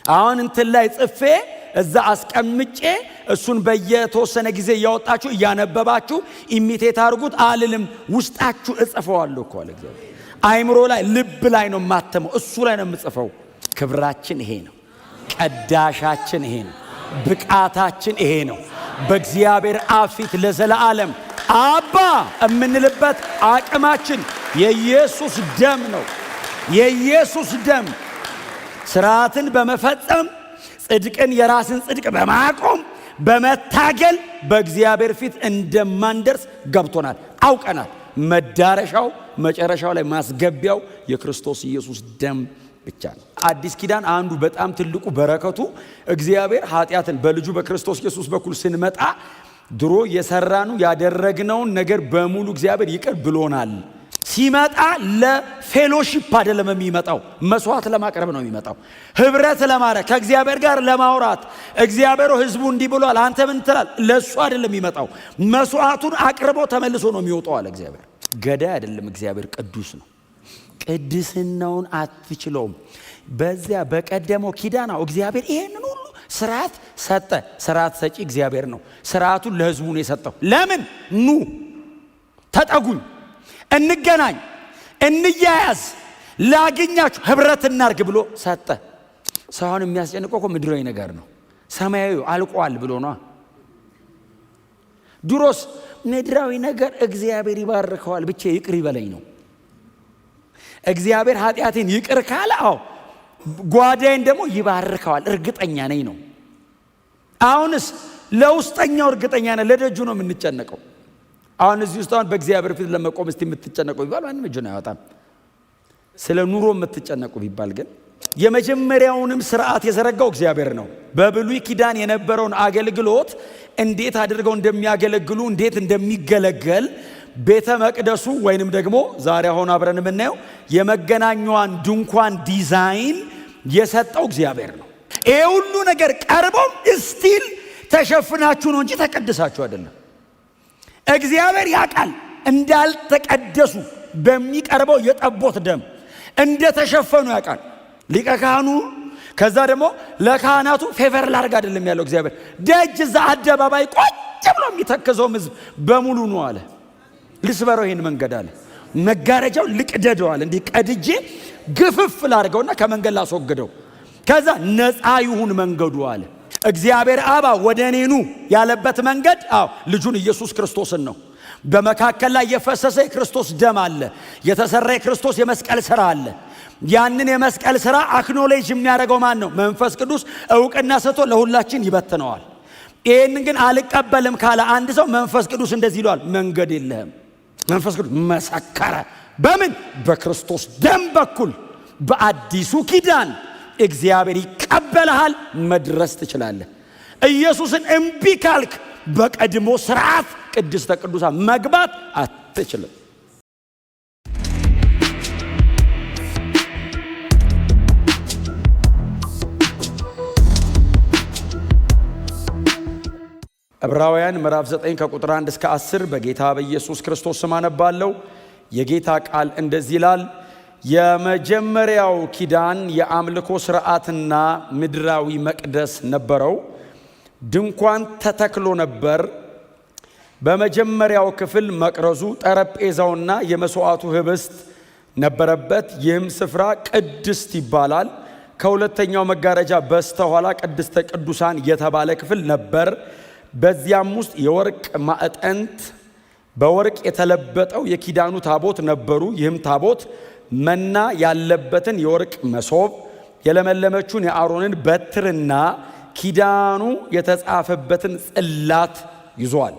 አሁን እንትን ላይ ጽፌ እዛ አስቀምጬ እሱን በየተወሰነ ጊዜ ያወጣችሁ ያነበባችሁ ኢሚቴት አድርጉት አልልም። ውስጣችሁ እጽፈዋለሁ እኮ አለ እግዚአብሔር። አይምሮ ላይ ልብ ላይ ነው ማተመው፣ እሱ ላይ ነው የምጽፈው። ክብራችን ይሄ ነው። ቀዳሻችን ይሄ ነው። ብቃታችን ይሄ ነው። በእግዚአብሔር አብ ፊት ለዘላለም አባ እምንልበት አቅማችን የኢየሱስ ደም ነው። የኢየሱስ ደም ስርዓትን በመፈጸም ጽድቅን የራስን ጽድቅ በማቆም በመታገል በእግዚአብሔር ፊት እንደማንደርስ ገብቶናል፣ አውቀናል። መዳረሻው መጨረሻው ላይ ማስገቢያው የክርስቶስ ኢየሱስ ደም ብቻ ነው። አዲስ ኪዳን አንዱ በጣም ትልቁ በረከቱ እግዚአብሔር ኃጢአትን በልጁ በክርስቶስ ኢየሱስ በኩል ስንመጣ ድሮ የሰራኑ ያደረግነውን ነገር በሙሉ እግዚአብሔር ይቅር ብሎናል። ሲመጣ ለፌሎሺፕ አይደለም የሚመጣው፣ መስዋዕት ለማቅረብ ነው የሚመጣው። ህብረት ለማድረግ ከእግዚአብሔር ጋር ለማውራት እግዚአብሔር ህዝቡ እንዲህ ብሏል አንተ ምን ትላል? ለሱ አይደለም የሚመጣው። መስዋዕቱን አቅርቦ ተመልሶ ነው የሚወጣው አለ እግዚአብሔር። ገዳይ አይደለም እግዚአብሔር፣ ቅዱስ ነው። ቅድስናውን አትችለውም። በዚያ በቀደመው ኪዳናው እግዚአብሔር ይሄንን ሁሉ ስርዓት ሰጠ። ስርዓት ሰጪ እግዚአብሔር ነው። ስርዓቱን ለህዝቡ ነው የሰጠው። ለምን? ኑ ተጠጉኝ፣ እንገናኝ፣ እንያያዝ፣ ላግኛችሁ፣ ህብረት እናርግ ብሎ ሰጠ። ሰውን የሚያስጨንቀው እኮ ምድራዊ ነገር ነው። ሰማያዊ አልቋል ብሎ ነው። ድሮስ ምድራዊ ነገር እግዚአብሔር ይባርከዋል ብቻ ይቅር ይበለኝ ነው። እግዚአብሔር ኃጢአቴን ይቅር ካለ አዎ ጓዳዬን ደግሞ ይባርከዋል እርግጠኛ ነኝ ነው። አሁንስ ለውስጠኛው እርግጠኛ ነኝ፣ ለደጁ ነው የምንጨነቀው። አሁን እዚህ ውስጥ አሁን በእግዚአብሔር ፊት ለመቆም እስቲ የምትጨነቁ ቢባል ማንም እጁን አያወጣም። ስለ ኑሮ የምትጨነቁ ቢባል ግን የመጀመሪያውንም ስርዓት የዘረጋው እግዚአብሔር ነው። በብሉይ ኪዳን የነበረውን አገልግሎት እንዴት አድርገው እንደሚያገለግሉ እንዴት እንደሚገለገል ቤተ መቅደሱ ወይንም ደግሞ ዛሬ አሁን አብረን የምናየው የመገናኛዋን ድንኳን ዲዛይን የሰጠው እግዚአብሔር ነው። ይሄ ሁሉ ነገር ቀርቦም ስቲል ተሸፍናችሁ ነው እንጂ ተቀድሳችሁ አይደለም። እግዚአብሔር ያውቃል እንዳልተቀደሱ በሚቀርበው የጠቦት ደም እንደተሸፈኑ ያውቃል። ሊቀ ካህኑ ከዛ ደግሞ ለካህናቱ ፌቨር ላርግ አይደለም ያለው እግዚአብሔር። ደጅ እዛ አደባባይ ቁጭ ብሎ የሚተከዘው ሕዝብ በሙሉ ነው አለ። ልስበረው ይሄን መንገድ አለ። መጋረጃው ልቅደደው አለ። እንዲህ ቀድጄ ግፍፍ ላርገውና ከመንገድ ላስወግደው፣ ከዛ ነፃ ይሁን መንገዱ አለ። እግዚአብሔር አባ ወደ እኔ ኑ ያለበት መንገድ ልጁን ኢየሱስ ክርስቶስን ነው። በመካከል ላይ የፈሰሰ የክርስቶስ ደም አለ። የተሰራ የክርስቶስ የመስቀል ሥራ አለ። ያንን የመስቀል ሥራ አክኖሌጅ የሚያደርገው ማን ነው? መንፈስ ቅዱስ እውቅና ሰጥቶ ለሁላችን ይበትነዋል። ይህንን ግን አልቀበልም ካለ አንድ ሰው መንፈስ ቅዱስ እንደዚህ ይለዋል፣ መንገድ የለህም። መንፈስ ቅዱስ መሰከረ። በምን? በክርስቶስ ደም በኩል በአዲሱ ኪዳን እግዚአብሔር ይቀበልሃል፣ መድረስ ትችላለህ። ኢየሱስን እምቢ ካልክ በቀድሞ ስርዓት ቅድስተ ቅዱሳን መግባት አትችልም። ዕብራውያን ምዕራፍ 9 ከቁጥር 1 እስከ 10 በጌታ በኢየሱስ ክርስቶስ ስም አነባለሁ። የጌታ ቃል እንደዚህ ይላል። የመጀመሪያው ኪዳን የአምልኮ ሥርዓትና ምድራዊ መቅደስ ነበረው። ድንኳን ተተክሎ ነበር። በመጀመሪያው ክፍል መቅረዙ፣ ጠረጴዛውና የመስዋዕቱ ህብስት ነበረበት። ይህም ስፍራ ቅድስት ይባላል። ከሁለተኛው መጋረጃ በስተኋላ ቅድስተ ቅዱሳን የተባለ ክፍል ነበር። በዚያም ውስጥ የወርቅ ማዕጠንት በወርቅ የተለበጠው የኪዳኑ ታቦት ነበሩ። ይህም ታቦት መና ያለበትን የወርቅ መሶብ፣ የለመለመችውን የአሮንን በትርና ኪዳኑ የተጻፈበትን ጽላት ይዟል።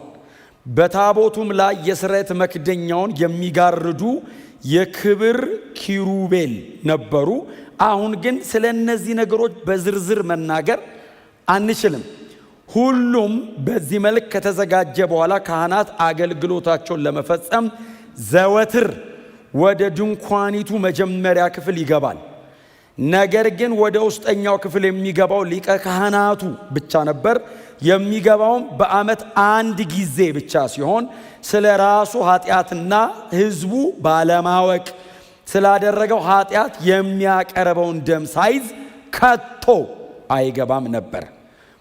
በታቦቱም ላይ የስርየት መክደኛውን የሚጋርዱ የክብር ኪሩቤል ነበሩ። አሁን ግን ስለ እነዚህ ነገሮች በዝርዝር መናገር አንችልም። ሁሉም በዚህ መልክ ከተዘጋጀ በኋላ ካህናት አገልግሎታቸውን ለመፈጸም ዘወትር ወደ ድንኳኒቱ መጀመሪያ ክፍል ይገባል። ነገር ግን ወደ ውስጠኛው ክፍል የሚገባው ሊቀ ካህናቱ ብቻ ነበር። የሚገባውም በዓመት አንድ ጊዜ ብቻ ሲሆን ስለ ራሱ ኃጢአትና ሕዝቡ ባለማወቅ ስላደረገው ኃጢአት የሚያቀርበውን ደም ሳይዝ ከቶ አይገባም ነበር።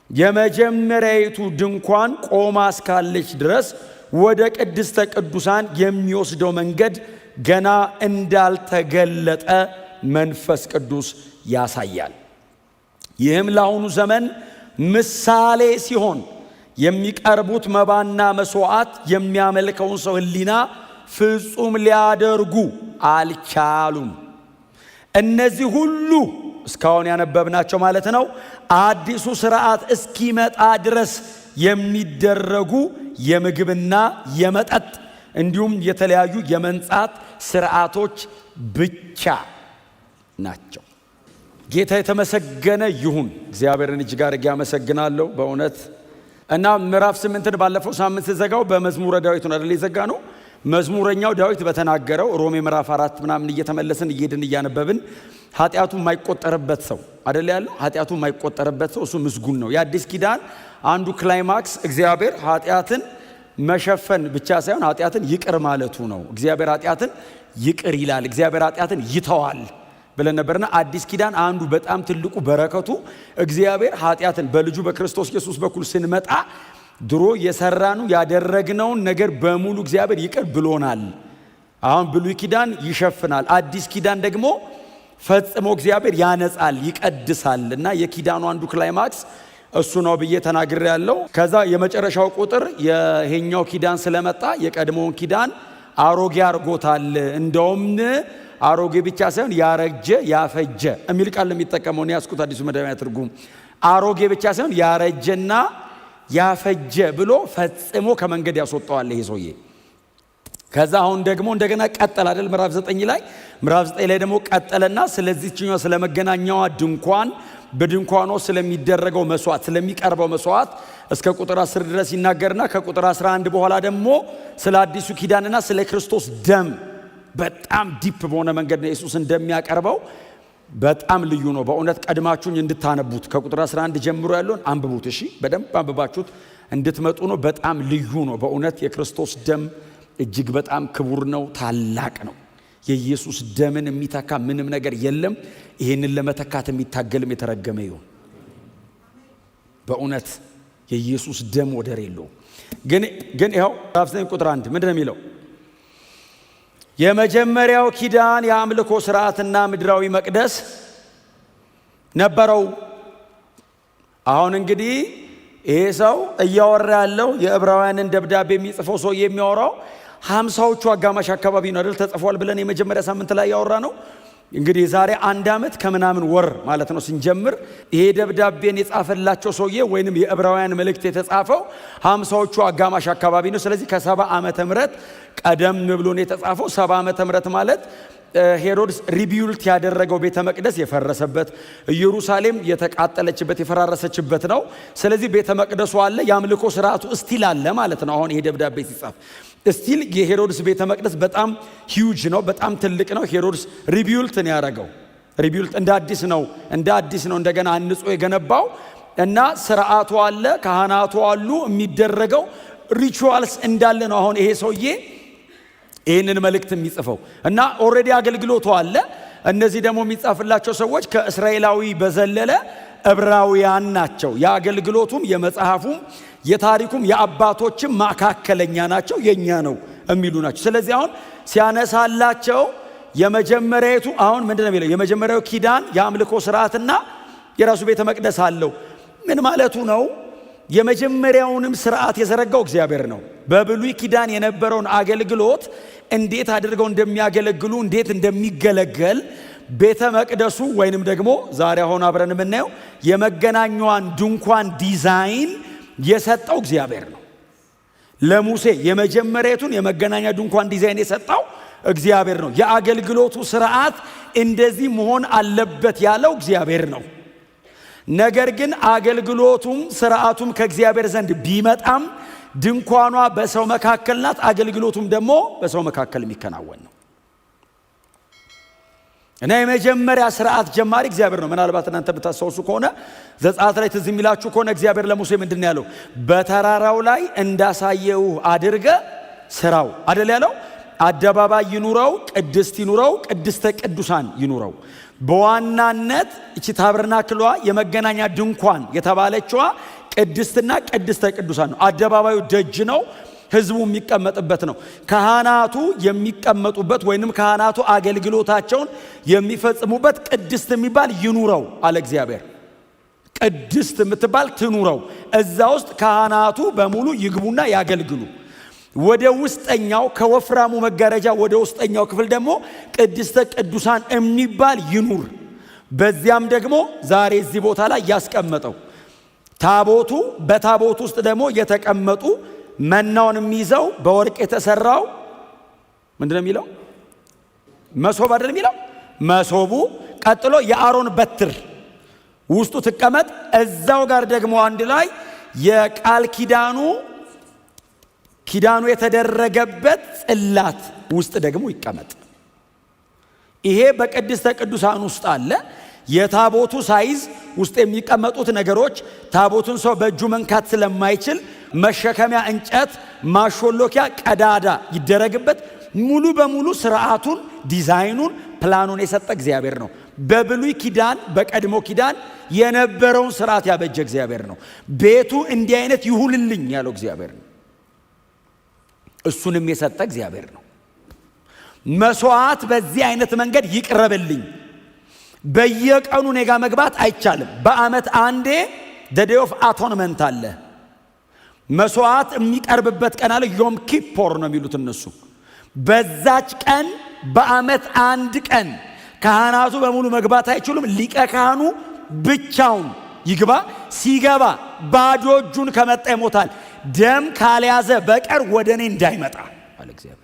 የመጀመሪያይቱ ድንኳን ቆማ እስካለች ድረስ ወደ ቅድስተ ቅዱሳን የሚወስደው መንገድ ገና እንዳልተገለጠ መንፈስ ቅዱስ ያሳያል። ይህም ለአሁኑ ዘመን ምሳሌ ሲሆን የሚቀርቡት መባና መስዋዕት የሚያመልከውን ሰው ሕሊና ፍጹም ሊያደርጉ አልቻሉም። እነዚህ ሁሉ እስካሁን ያነበብናቸው ማለት ነው አዲሱ ሥርዓት እስኪመጣ ድረስ የሚደረጉ የምግብና የመጠጥ እንዲሁም የተለያዩ የመንጻት ሥርዓቶች ብቻ ናቸው። ጌታ የተመሰገነ ይሁን። እግዚአብሔርን እጅግ አድርጌ አመሰግናለሁ በእውነት እና ምዕራፍ 8ን ባለፈው ሳምንት ዘጋው በመዝሙረ ዳዊት ነው አይደል የዘጋ ነው። መዝሙረኛው ዳዊት በተናገረው ሮሜ ምዕራፍ 4 ምናምን እየተመለስን እየሄድን እያነበብን ኃጢአቱ የማይቆጠርበት ሰው አይደል ያለው። ኃጢአቱ የማይቆጠርበት ሰው እሱ ምስጉን ነው። የአዲስ ኪዳን አንዱ ክላይማክስ እግዚአብሔር ኃጢአትን መሸፈን ብቻ ሳይሆን ኃጢአትን ይቅር ማለቱ ነው። እግዚአብሔር ኃጢአትን ይቅር ይላል፣ እግዚአብሔር ኃጢአትን ይተዋል ብለን ነበርና አዲስ ኪዳን አንዱ በጣም ትልቁ በረከቱ እግዚአብሔር ኃጢአትን በልጁ በክርስቶስ ኢየሱስ በኩል ስንመጣ ድሮ የሰራኑ ያደረግነውን ነገር በሙሉ እግዚአብሔር ይቅር ብሎናል። አሁን ብሉይ ኪዳን ይሸፍናል፣ አዲስ ኪዳን ደግሞ ፈጽሞ እግዚአብሔር ያነጻል፣ ይቀድሳል። እና የኪዳኑ አንዱ ክላይማክስ እሱ ነው ብዬ ተናግሬ ያለው። ከዛ የመጨረሻው ቁጥር የሄኛው ኪዳን ስለመጣ የቀድሞውን ኪዳን አሮጌ አርጎታል። እንደውም አሮጌ ብቻ ሳይሆን ያረጀ ያፈጀ የሚል ቃል የሚጠቀመው ነው ያስኩት አዲሱ መደበኛ ትርጉም። አሮጌ ብቻ ሳይሆን ያረጀና ያፈጀ ብሎ ፈጽሞ ከመንገድ ያስወጣዋል ይሄ ሰውዬ። ከዛ አሁን ደግሞ እንደገና ቀጠል አይደል ምዕራፍ 9 ላይ ደግሞ ቀጠለና ስለዚህኛው ስለመገናኛዋ ድንኳን በድንኳኗ ስለሚደረገው መስዋዕት ስለሚቀርበው መስዋዕት እስከ ቁጥር 10 ድረስ ይናገርና ከቁጥር 11 በኋላ ደግሞ ስለ አዲሱ ኪዳንና ስለ ክርስቶስ ደም በጣም ዲፕ በሆነ መንገድ ነው ኢየሱስ እንደሚያቀርበው። በጣም ልዩ ነው በእውነት። ቀድማችሁኝ እንድታነቡት ከቁጥር 11 ጀምሮ ያለውን አንብቡት እሺ። በደንብ አንብባችሁት እንድትመጡ ነው። በጣም ልዩ ነው በእውነት። የክርስቶስ ደም እጅግ በጣም ክቡር ነው፣ ታላቅ ነው። የኢየሱስ ደምን የሚተካ ምንም ነገር የለም። ይህንን ለመተካት የሚታገልም የተረገመ ይሁን። በእውነት የኢየሱስ ደም ወደር የለውም። ግን ይኸው ምዕራፍ 9 ቁጥር 1 ምንድን ነው የሚለው? የመጀመሪያው ኪዳን የአምልኮ ሥርዓትና ምድራዊ መቅደስ ነበረው። አሁን እንግዲህ ይሄ ሰው እያወራ ያለው የዕብራውያንን ደብዳቤ የሚጽፈው ሰው የሚያወራው 50ዎቹ አጋማሽ አካባቢ ነው አይደል? ተጽፏል ብለን የመጀመሪያ ሳምንት ላይ ያወራ ነው። እንግዲህ ዛሬ 1 ዓመት ከምናምን ወር ማለት ነው ስንጀምር ይሄ ደብዳቤን የጻፈላቸው ሰውዬ ወይንም የዕብራውያን መልእክት የተጻፈው 50ዎቹ አጋማሽ አካባቢ ነው። ስለዚህ ከ70 ዓመተ ምህረት ቀደም ብሎ ነው የተጻፈው። 70 ዓመተ ምህረት ማለት ሄሮድስ ሪቢውልት ያደረገው ቤተ መቅደስ የፈረሰበት፣ ኢየሩሳሌም የተቃጠለችበት የፈራረሰችበት ነው። ስለዚህ ቤተ መቅደሱ አለ፣ የአምልኮ ስርዓቱ እስቲል አለ ማለት ነው። አሁን ይሄ ደብዳቤ ሲጻፍ እስቲል የሄሮድስ ቤተ መቅደስ በጣም ሂውጅ ነው፣ በጣም ትልቅ ነው። ሄሮድስ ሪቢውልት ነው ያደረገው። ሪቢውልት እንደ አዲስ ነው እንደገና አንጾ የገነባው እና ስርዓቱ አለ፣ ካህናቱ አሉ፣ የሚደረገው ሪቹዋልስ እንዳለ ነው። አሁን ይሄ ሰውዬ ይህንን መልእክት የሚጽፈው እና ኦልሬዲ አገልግሎቱ አለ። እነዚህ ደግሞ የሚጻፍላቸው ሰዎች ከእስራኤላዊ በዘለለ ዕብራውያን ናቸው። የአገልግሎቱም የመጽሐፉም የታሪኩም የአባቶችም ማካከለኛ ናቸው፣ የኛ ነው የሚሉ ናቸው። ስለዚህ አሁን ሲያነሳላቸው የመጀመሪያቱ አሁን ምንድነው የሚለው? የመጀመሪያው ኪዳን የአምልኮ ስርዓትና የራሱ ቤተ መቅደስ አለው። ምን ማለቱ ነው? የመጀመሪያውንም ስርዓት የዘረጋው እግዚአብሔር ነው። በብሉይ ኪዳን የነበረውን አገልግሎት እንዴት አድርገው እንደሚያገለግሉ እንዴት እንደሚገለገል ቤተ መቅደሱ ወይንም ደግሞ ዛሬ አሁን አብረን የምናየው የመገናኛዋን ድንኳን ዲዛይን የሰጠው እግዚአብሔር ነው። ለሙሴ የመጀመሪያቱን የመገናኛ ድንኳን ዲዛይን የሰጠው እግዚአብሔር ነው። የአገልግሎቱ ስርዓት እንደዚህ መሆን አለበት ያለው እግዚአብሔር ነው። ነገር ግን አገልግሎቱም ስርዓቱም ከእግዚአብሔር ዘንድ ቢመጣም ድንኳኗ በሰው መካከል ናት። አገልግሎቱም ደግሞ በሰው መካከል የሚከናወን ነው እና የመጀመሪያ ስርዓት ጀማሪ እግዚአብሔር ነው። ምናልባት እናንተ ብታስታውሱ ከሆነ ዘጸአት ላይ ትዝ የሚላችሁ ከሆነ እግዚአብሔር ለሙሴ ምንድን ነው ያለው? በተራራው ላይ እንዳሳየው አድርገ ስራው አይደል ያለው? አደባባይ ይኑረው፣ ቅድስት ይኑረው፣ ቅድስተ ቅዱሳን ይኑረው። በዋናነት እቺ ታበርናክሏ የመገናኛ ድንኳን የተባለችዋ ቅድስትና ቅድስተ ቅዱሳን ነው። አደባባዩ ደጅ ነው፣ ህዝቡ የሚቀመጥበት ነው። ካህናቱ የሚቀመጡበት ወይንም ካህናቱ አገልግሎታቸውን የሚፈጽሙበት ቅድስት የሚባል ይኑረው አለ እግዚአብሔር። ቅድስት የምትባል ትኑረው። እዛ ውስጥ ካህናቱ በሙሉ ይግቡና ያገልግሉ። ወደ ውስጠኛው ከወፍራሙ መጋረጃ ወደ ውስጠኛው ክፍል ደግሞ ቅድስተ ቅዱሳን የሚባል ይኑር። በዚያም ደግሞ ዛሬ እዚህ ቦታ ላይ ያስቀመጠው ታቦቱ፣ በታቦቱ ውስጥ ደግሞ የተቀመጡ መናውን የሚይዘው በወርቅ የተሰራው ምንድነው የሚለው? መሶብ አይደል የሚለው? መሶቡ። ቀጥሎ የአሮን በትር ውስጡ ትቀመጥ። እዛው ጋር ደግሞ አንድ ላይ የቃል ኪዳኑ የተደረገበት ጽላት ውስጥ ደግሞ ይቀመጥ። ይሄ በቅድስተ ቅዱሳን ውስጥ አለ። የታቦቱ ሳይዝ ውስጥ የሚቀመጡት ነገሮች ታቦቱን ሰው በእጁ መንካት ስለማይችል መሸከሚያ እንጨት፣ ማሾሎኪያ፣ ቀዳዳ ይደረግበት። ሙሉ በሙሉ ስርዓቱን፣ ዲዛይኑን፣ ፕላኑን የሰጠ እግዚአብሔር ነው። በብሉይ ኪዳን በቀድሞ ኪዳን የነበረውን ስርዓት ያበጀ እግዚአብሔር ነው። ቤቱ እንዲህ አይነት ይሁንልኝ ያለው እግዚአብሔር ነው። እሱንም የሰጠ እግዚአብሔር ነው። መስዋዕት በዚህ አይነት መንገድ ይቅረብልኝ። በየቀኑ ኔጋ መግባት አይቻልም። በአመት አንዴ ዴይ ኦፍ አቶንመንት አለ። መስዋዕት የሚቀርብበት ቀን አለ። ዮም ኪፖር ነው የሚሉት እነሱ። በዛች ቀን በአመት አንድ ቀን ካህናቱ በሙሉ መግባት አይችሉም። ሊቀ ካህኑ ብቻውን ይግባ። ሲገባ ባዶ እጁን ከመጣ ይሞታል። ደም ካልያዘ በቀር ወደ እኔ እንዳይመጣ አለ እግዚአብሔር።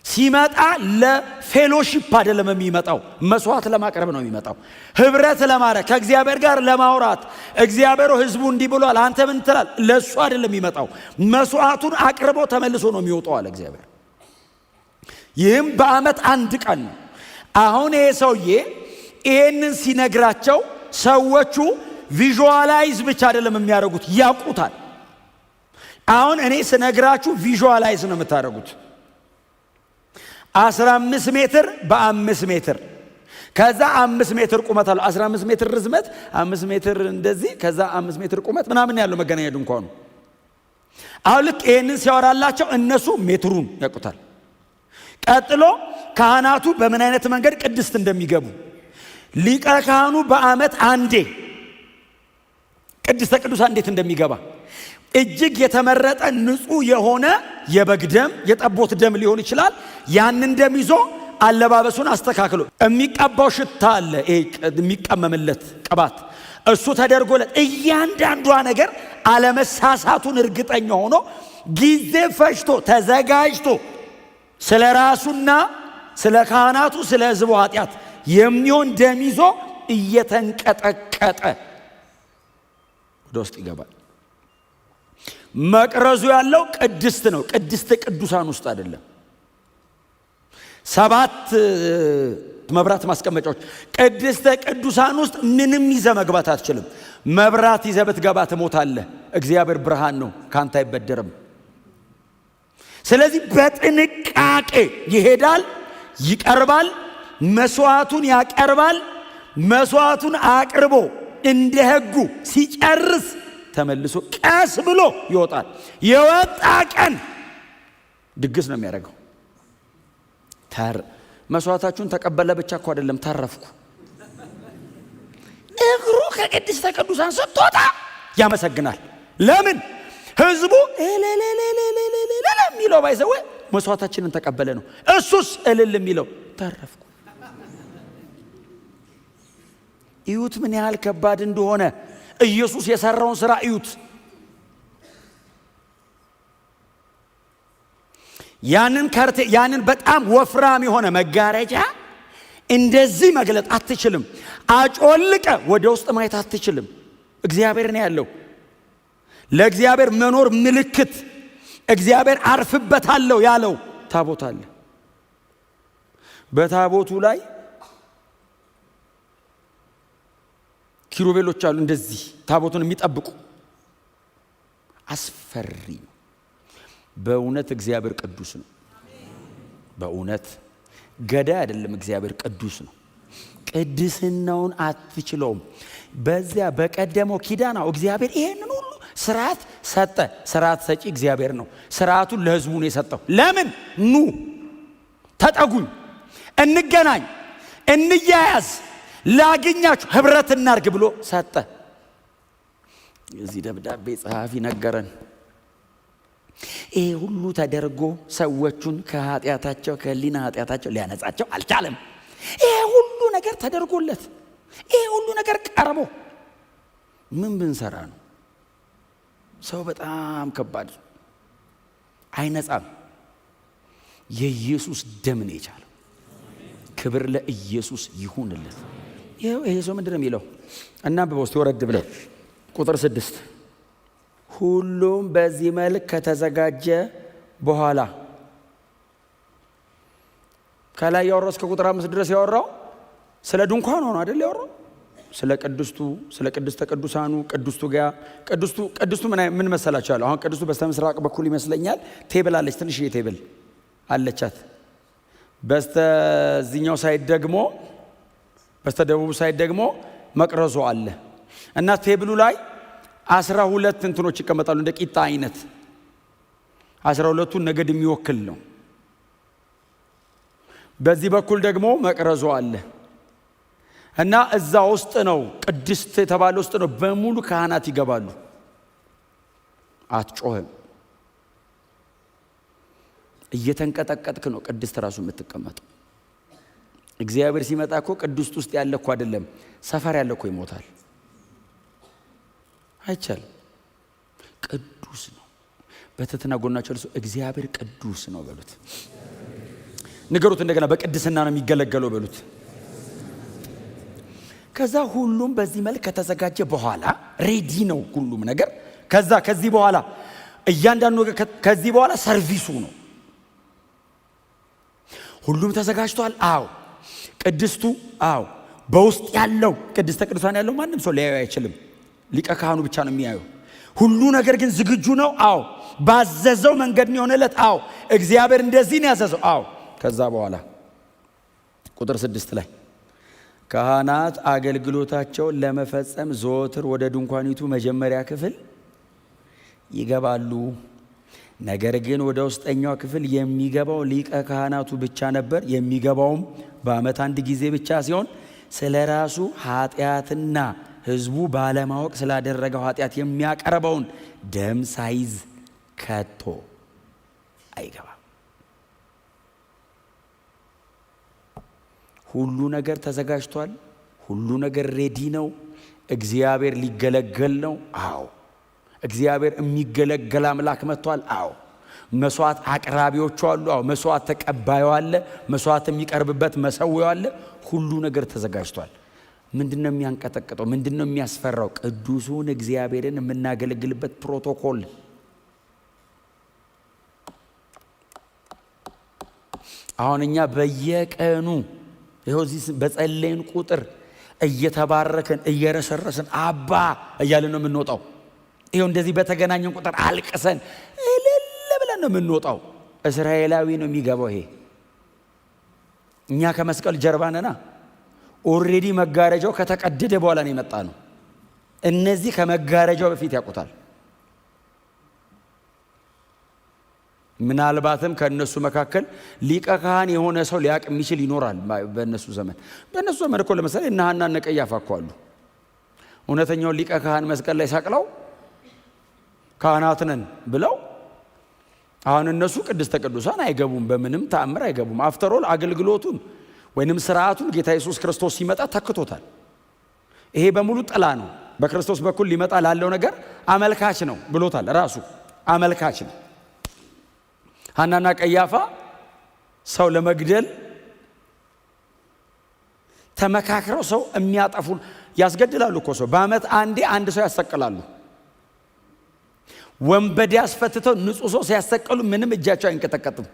ሲመጣ ለፌሎሺፕ አይደለም የሚመጣው፣ መስዋዕት ለማቅረብ ነው የሚመጣው። ህብረት ለማድረግ ከእግዚአብሔር ጋር ለማውራት። እግዚአብሔር ህዝቡ እንዲህ ብሏል፣ አንተ ምን ትላል? ለሱ አይደለም የሚመጣው። መስዋዕቱን አቅርቦ ተመልሶ ነው የሚወጣው አለ እግዚአብሔር። ይህም በአመት አንድ ቀን ነው። አሁን ይሄ ሰውዬ ይሄንን ሲነግራቸው ሰዎቹ ቪዥዋላይዝ ብቻ አይደለም የሚያደርጉት፣ ያውቁታል። አሁን እኔ ስነግራችሁ ቪዥዋላይዝ ነው የምታደርጉት። 15 ሜትር በ5 ሜትር ከዛ 5 ሜትር ቁመት አለው። 15 ሜትር ርዝመት፣ 5 ሜትር እንደዚህ፣ ከዛ 5 ሜትር ቁመት ምናምን ያለው መገናኛ ድንኳኑ። አሁን ልክ ይሄንን ሲያወራላቸው እነሱ ሜትሩን ያውቁታል። ቀጥሎ ካህናቱ በምን አይነት መንገድ ቅድስት እንደሚገቡ፣ ሊቀ ካህኑ በአመት አንዴ ቅድስተ ቅዱሳን እንዴት እንደሚገባ፣ እጅግ የተመረጠ ንጹህ የሆነ የበግ ደም የጠቦት ደም ሊሆን ይችላል። ያንን ደም ይዞ አለባበሱን አስተካክሎ የሚቀባው ሽታ አለ፣ የሚቀመምለት ቅባት፣ እሱ ተደርጎለት እያንዳንዷ ነገር አለመሳሳቱን እርግጠኛ ሆኖ ጊዜ ፈጅቶ ተዘጋጅቶ ስለ ራሱና ስለ ካህናቱ ስለ ሕዝቡ ኃጢአት የሚሆን ደም ይዞ እየተንቀጠቀጠ ወደ ውስጥ ይገባል። መቅረዙ ያለው ቅድስት ነው፣ ቅድስት ቅዱሳን ውስጥ አይደለም። 7 መብራት ማስቀመጫዎች። ቅድስተ ቅዱሳን ውስጥ ምንም ይዘ መግባት አትችልም። መብራት ይዘ ብትገባ ትሞታለህ። እግዚአብሔር ብርሃን ነው፣ ካንተ አይበደርም። ስለዚህ በጥንቃቄ ይሄዳል፣ ይቀርባል፣ መስዋዕቱን ያቀርባል። መስዋዕቱን አቅርቦ እንደ ሕጉ ሲጨርስ ተመልሶ ቀስ ብሎ ይወጣል። የወጣ ቀን ድግስ ነው የሚያደርገው። መስዋዕታችሁን ተቀበለ ብቻ እኮ አይደለም፣ ታረፍኩ። እግሩ ከቅድስተ ቅዱሳን ስትወጣ ያመሰግናል። ለምን? ህዝቡ እልል የሚለው ባይዘው መስዋዕታችንን ተቀበለ ነው። እሱስ እልል የሚለው ታረፍኩ። እዩት ምን ያህል ከባድ እንደሆነ። ኢየሱስ የሰራውን ስራ እዩት። ያንን በጣም ወፍራም የሆነ መጋረጃ እንደዚህ መግለጥ አትችልም። አጮልቀ ወደ ውስጥ ማየት አትችልም። እግዚአብሔር ነው ያለው። ለእግዚአብሔር መኖር ምልክት እግዚአብሔር አርፍበታለሁ ያለው ታቦት አለ። በታቦቱ ላይ ኪሩቤሎች አሉ፣ እንደዚህ ታቦቱን የሚጠብቁ። አስፈሪ ነው በእውነት። እግዚአብሔር ቅዱስ ነው በእውነት። ገዳይ አይደለም፣ እግዚአብሔር ቅዱስ ነው። ቅድስናውን አትችለውም። በዚያ በቀደመው ኪዳን እግዚአብሔር ይሄንን ሁሉ ስርዓት ሰጠ። ስርዓት ሰጪ እግዚአብሔር ነው። ስርዓቱን ለሕዝቡ ነው የሰጠው። ለምን? ኑ ተጠጉኝ፣ እንገናኝ፣ እንያያዝ፣ ላግኛችሁ፣ ህብረት እናርግ ብሎ ሰጠ። እዚህ ደብዳቤ ጸሐፊ ነገረን። ይሄ ሁሉ ተደርጎ ሰዎቹን ከኃጢአታቸው ከህሊና ኃጢአታቸው ሊያነጻቸው አልቻለም። ይሄ ሁሉ ነገር ተደርጎለት ይሄ ሁሉ ነገር ቀርቦ ምን ብንሰራ ነው? ሰው በጣም ከባድ አይነጻም። የኢየሱስ ደም ነው የቻለው። ክብር ለኢየሱስ ይሁንለት። ይሄ ሰው ምንድነው የሚለው? እናንብበው እስቲ ወረድ ብለን ቁጥር 6 ሁሉም በዚህ መልክ ከተዘጋጀ በኋላ ከላይ ያወራው እስከ ቁጥር 5 ድረስ ያወራው ስለ ድንኳኑ ነው አይደል? ያወራው ስለ ቅድስቱ፣ ስለ ቅድስተ ቅዱሳኑ፣ ቅድስቱ ጋር ቅድስቱ ምን መሰላችሁ? አሁን ቅድስቱ በስተምስራቅ በኩል ይመስለኛል ቴብል አለች፣ ትንሽዬ ቴብል አለቻት። በስተዚህኛው ሳይድ ደግሞ በስተደቡብ ሳይድ ደግሞ መቅረዙ አለ እና ቴብሉ ላይ 12 እንትኖች ይቀመጣሉ እንደ ቂጣ አይነት 12ቱን ነገድ የሚወክል ነው። በዚህ በኩል ደግሞ መቅረዙ አለ እና እዛ ውስጥ ነው ቅድስት የተባለ ውስጥ ነው በሙሉ ካህናት ይገባሉ። አትጮህም፣ እየተንቀጠቀጥክ ነው ቅድስት ራሱ የምትቀመጠው። እግዚአብሔር ሲመጣ እኮ ቅድስት ውስጥ ያለ እኮ አይደለም ሰፈር ያለ እኮ ይሞታል። አይቻልም። ቅዱስ ነው። በትህትና ጎናቸው ለሰው እግዚአብሔር ቅዱስ ነው በሉት። ንገሩት እንደገና በቅድስና ነው የሚገለገለው በሉት። ከዛ ሁሉም በዚህ መልክ ከተዘጋጀ በኋላ ሬዲ ነው ሁሉም ነገር። ከዚህ በኋላ እያንዳንዱ ከዚህ በኋላ ሰርቪሱ ነው። ሁሉም ተዘጋጅቷል። አዎ ቅድስቱ፣ አዎ በውስጥ ያለው ቅድስተ ቅዱሳን ያለው ማንም ሰው ሊያዩ አይችልም። ሊቀ ካህኑ ብቻ ነው የሚያየው። ሁሉ ነገር ግን ዝግጁ ነው። አዎ ባዘዘው መንገድ ነው የሆነለት። አዎ እግዚአብሔር እንደዚህ ነው ያዘዘው። አዎ ከዛ በኋላ ቁጥር 6 ላይ ካህናት አገልግሎታቸውን ለመፈጸም ዘወትር ወደ ድንኳኒቱ መጀመሪያ ክፍል ይገባሉ። ነገር ግን ወደ ውስጠኛው ክፍል የሚገባው ሊቀ ካህናቱ ብቻ ነበር። የሚገባውም በዓመት አንድ ጊዜ ብቻ ሲሆን ስለ ራሱ ኃጢአትና ሕዝቡ ባለማወቅ ስላደረገው ኃጢአት የሚያቀርበውን ደም ሳይዝ ከቶ አይገባም። ሁሉ ነገር ተዘጋጅቷል። ሁሉ ነገር ሬዲ ነው። እግዚአብሔር ሊገለገል ነው። አዎ እግዚአብሔር የሚገለገል አምላክ መጥቷል። አዎ መስዋዕት አቅራቢዎቹ አሉ። አዎ መስዋዕት ተቀባዩ አለ። መስዋዕት የሚቀርብበት መሰዊያው አለ። ሁሉ ነገር ተዘጋጅቷል። ምንድነው የሚያንቀጠቅጠው? ምንድነው የሚያስፈራው? ቅዱሱን እግዚአብሔርን የምናገለግልበት ፕሮቶኮል። አሁን እኛ በየቀኑ ይኸው እዚህ በጸለይን ቁጥር እየተባረከን እየረሰረስን አባ እያልን ነው የምንወጣው። ይኸው እንደዚህ በተገናኘን ቁጥር አልቅሰን እልል ብለን ነው የምንወጣው። እስራኤላዊ ነው የሚገባው ይሄ። እኛ ከመስቀል ጀርባ ነና። ኦልሬዲ መጋረጃው ከተቀደደ በኋላ ነው የመጣ ነው። እነዚህ ከመጋረጃው በፊት ያውቁታል። ምናልባትም ከነሱ መካከል ሊቀ ካህን የሆነ ሰው ሊያቅ የሚችል ይኖራል በእነሱ ዘመን። በእነሱ ዘመን እኮ ለምሳሌ እነ ሐና እነ ቀያፋ እኮ አሉ። እውነተኛውን ሊቀ ካህን መስቀል ላይ ሰቅለው ካህናት ነን ብለው አሁን እነሱ ቅድስተ ቅዱሳን አይገቡም፣ በምንም ተአምር አይገቡም። አፍተሮል አገልግሎቱን ወይንም ስርዓቱን ጌታ ኢየሱስ ክርስቶስ ሲመጣ ተክቶታል። ይሄ በሙሉ ጥላ ነው፣ በክርስቶስ በኩል ሊመጣ ላለው ነገር አመልካች ነው ብሎታል። ራሱ አመልካች ነው። ሐናና ቀያፋ ሰው ለመግደል ተመካክረው ሰው የሚያጠፉ ያስገድላሉ እኮ ሰው በዓመት አንዴ አንድ ሰው ያሰቅላሉ። ወንበዴ አስፈትተው ንጹህ ሰው ሲያሰቅሉ ምንም እጃቸው አይንቀጠቀጥም።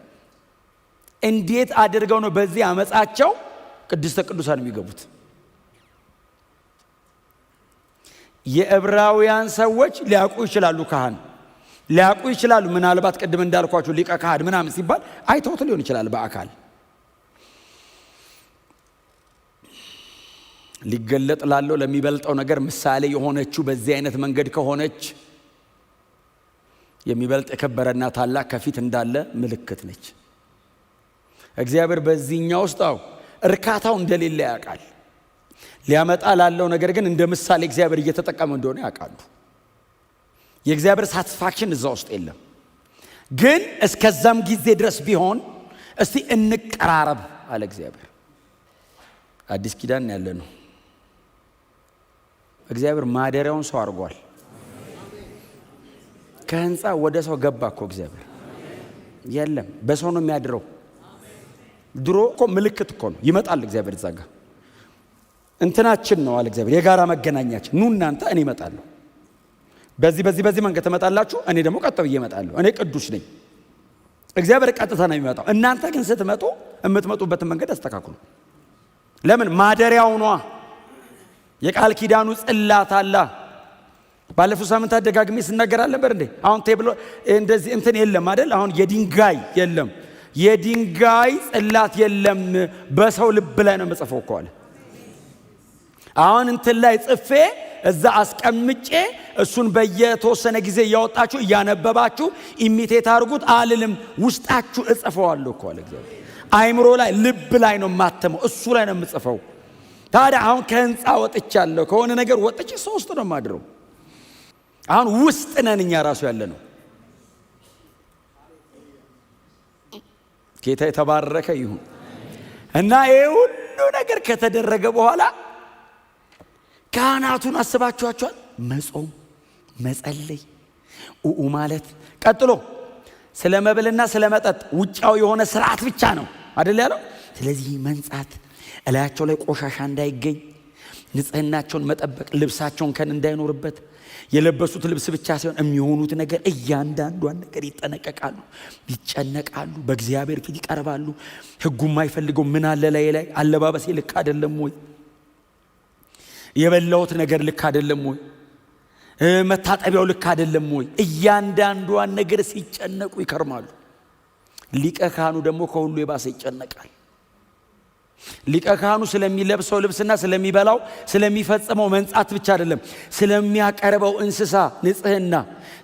እንዴት አድርገው ነው በዚህ አመጻቸው ቅድስተ ቅዱሳን የሚገቡት? የዕብራውያን ሰዎች ሊያውቁ ይችላሉ፣ ካህን ሊያውቁ ይችላሉ። ምናልባት ቅድም እንዳልኳችሁ ሊቀ ካህን ምናምን ሲባል አይተውት ሊሆን ይችላል በአካል። ሊገለጥ ላለው ለሚበልጠው ነገር ምሳሌ የሆነችው በዚህ አይነት መንገድ ከሆነች የሚበልጥ የከበረና ታላቅ ከፊት እንዳለ ምልክት ነች። እግዚአብሔር በዚህኛው ውስጥ እርካታው እንደሌለ ያውቃል። ሊያመጣ ላለው ነገር ግን እንደ ምሳሌ እግዚአብሔር እየተጠቀመ እንደሆነ ያውቃሉ። የእግዚአብሔር ሳቲስፋክሽን እዛ ውስጥ የለም። ግን እስከዛም ጊዜ ድረስ ቢሆን እስቲ እንቀራረብ አለ እግዚአብሔር። አዲስ ኪዳን ያለ ነው። እግዚአብሔር ማደሪያውን ሰው አድርጓል። ከህንፃ ወደ ሰው ገባ እኮ እግዚአብሔር። የለም በሰው ነው የሚያድረው። ድሮ እኮ ምልክት እኮ ነው። ይመጣል እግዚአብሔር እዛ ጋር እንትናችን ነው አለ እግዚአብሔር፣ የጋራ መገናኛችን። ኑ እናንተ እኔ እመጣለሁ፣ በዚህ መንገድ ትመጣላችሁ፣ እኔ ደግሞ ቀጥ ብዬ እመጣለሁ። እኔ ቅዱስ ነኝ። እግዚአብሔር ቀጥታ ነው የሚመጣው። እናንተ ግን ስትመጡ የምትመጡበትን መንገድ አስተካክሉ። ለምን? ማደሪያው ነዋ። የቃል ኪዳኑ ጽላት አለ። ባለፈው ሳምንት ደጋግሜ ስናገር ነበር እንዴ። አሁን ቴብሎ እንደዚህ እንትን የለም አይደል? አሁን የድንጋይ የለም፣ የድንጋይ ጽላት የለም። በሰው ልብ ላይ ነው መጽፈው እኮ አለ። አሁን እንትን ላይ ጽፌ እዛ አስቀምጬ እሱን በየተወሰነ ጊዜ እያወጣችሁ እያነበባችሁ ኢሚቴት አድርጉት አልልም። ውስጣችሁ እጽፈዋለሁ እኮ አለ እግዚአብሔር። አይምሮ ላይ ልብ ላይ ነው ማተመው፣ እሱ ላይ ነው የምጽፈው። ታዲያ አሁን ከህንፃ ወጥቻለሁ፣ ከሆነ ነገር ወጥቼ ሶስት ነው ማድረው። አሁን ውስጥ ነን እኛ ራሱ ያለ ነው። ጌታ የተባረከ ይሁን። እና ይሄ ሁሉ ነገር ከተደረገ በኋላ ካህናቱን አስባችኋቸዋል? መጾም፣ መጸለይ፣ ማለት ቀጥሎ ስለ መብልና ስለ መጠጥ ውጫው የሆነ ስርዓት ብቻ ነው አይደል ያለው። ስለዚህ መንጻት፣ እላያቸው ላይ ቆሻሻ እንዳይገኝ፣ ንጽህናቸውን መጠበቅ፣ ልብሳቸውን ከን እንዳይኖርበት፣ የለበሱት ልብስ ብቻ ሳይሆን የሚሆኑት ነገር እያንዳንዷን ነገር ይጠነቀቃሉ፣ ይጨነቃሉ፣ በእግዚአብሔር ፊት ይቀርባሉ። ሕጉ የማይፈልገው ምን አለ ላይ አለባበሴ ልክ አይደለም ወይ? የበላሁት ነገር ልክ አይደለም ወይ? መታጠቢያው ልክ አይደለም ወይ? እያንዳንዷን ነገር ሲጨነቁ ይከርማሉ። ሊቀ ካህኑ ደግሞ ከሁሉ የባሰ ይጨነቃል። ሊቀ ካህኑ ስለሚለብሰው ልብስና ስለሚበላው ስለሚፈጽመው መንጻት ብቻ አይደለም፣ ስለሚያቀርበው እንስሳ ንጽህና፣